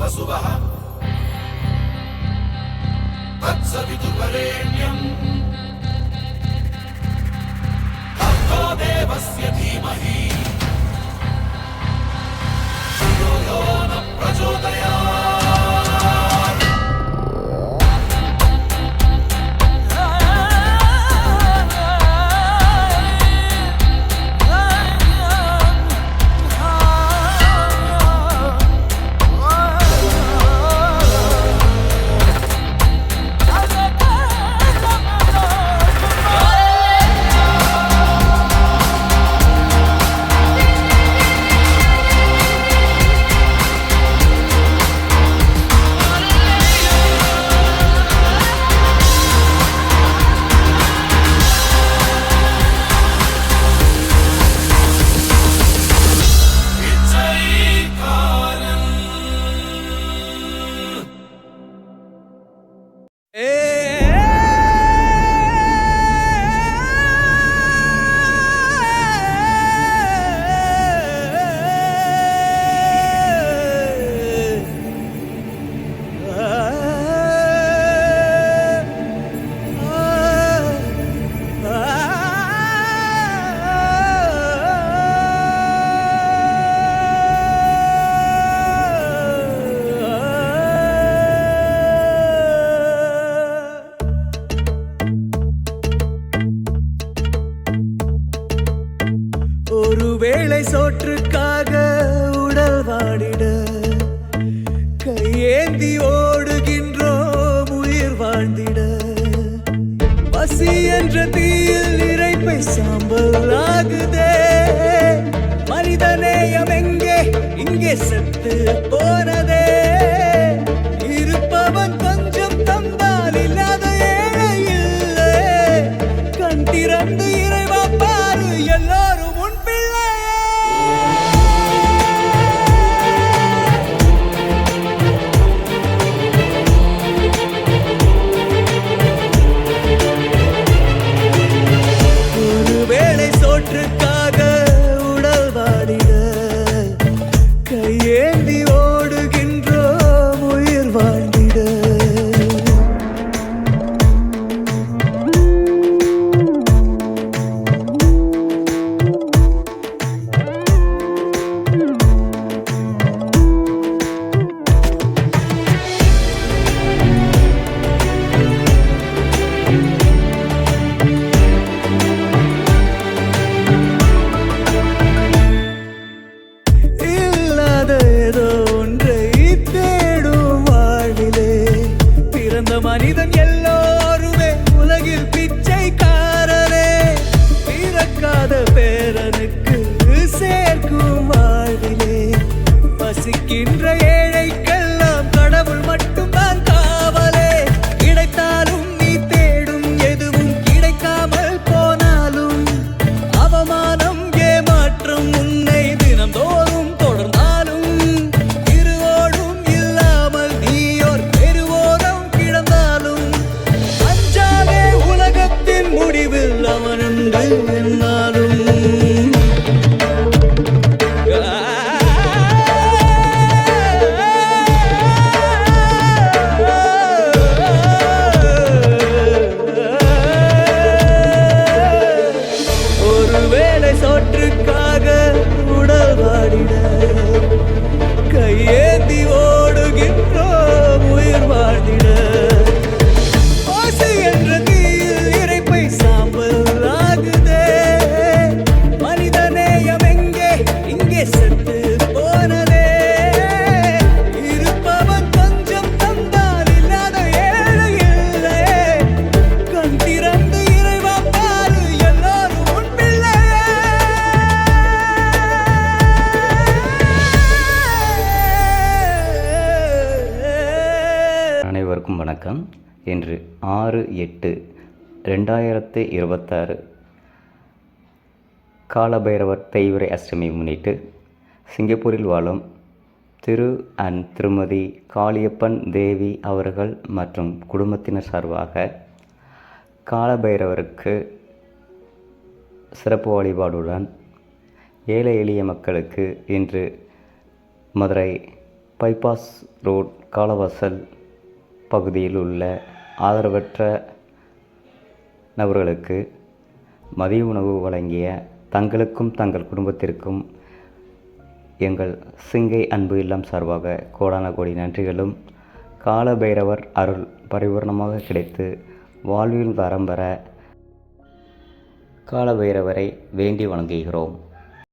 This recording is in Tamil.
वसुवः तत्सवितुर्वरेण्यम् भर्गो देवस्य धीमहि धियो यो न प्रचोदयात्। ஒருவேளை சோற்றுக்காக உடல் வாடிட கையேந்தி ஓடுகின்றோம் உயிர் வாழ்ந்திட. பசி என்ற தீயில் இறைப்பை சாம்பல் ஆகுதே. மனிதநேயம் எங்கே இங்கே செத்து போனதே. இருப்பவன் கொஞ்சம் தந்தால் இல்லாத ஏழை இல்லை. கண் திறந்து இறைவா பாரு எல்லாரும் சோற்றுக்காக உடல் வாடிட கையேந்தி ஓடுகின்றோம் உயிர் வாழ்ந்திட. மனிதன் எல்லோருமே உலகில் பிச்சைக்காரரே. பிறக்காத பேரனுக்கு சேர்க்கும் வாழ்விலே பசிக்கின்ற ஏழைக்கெல்லாம் கடவுள் மட்டும்தான் காவலே. கிடைத்தாலும் நீ தேடும் எதுவும் கிடைக்காமல் போனாலும் அவமானம் ஏமாற்றம் உன்னை தினம்தோறும் தொடர்ந்தாலும் இருவோடும் இல்லாமல் நீயோர் பெருவோரம் உலகத்தின் முடிவில் அவனுண்டு என்னாலும். ஒருவேளை சோற்றுக்காக உடல் வாடிட கையேந்தி ஓடுகின்றோம் உயிர் வாழ்ந்திட. அனைவருக்கும் வணக்கம். இன்று 6/8/2026 காலபைரவர் தேய்பிறை அஷ்டமி முன்னிட்டு சிங்கப்பூரில் வாழும் திரு அண்ட் திருமதி காளியப்பன் தேவி அவர்கள் மற்றும் குடும்பத்தினர் சார்பாக காலபைரவருக்கு சிறப்பு வழிபாடுடன் ஏழை எளிய மக்களுக்கு இன்று மதுரை பைபாஸ் ரோட் காலவாசல் பகுதியில் உள்ள ஆதரவற்ற நபர்களுக்கு மதிய உணவு வழங்கிய தங்களுக்கும் தங்கள் குடும்பத்திற்கும் எங்கள் சிங்கை அன்பு இல்லம் சார்பாக கோடான கோடி நன்றிகளும், கால பைரவர் அருள் பரிபூர்ணமாக கிடைத்து வாழ்வில் வரம் பெற கால பைரவரை வேண்டி வணங்குகிறோம்.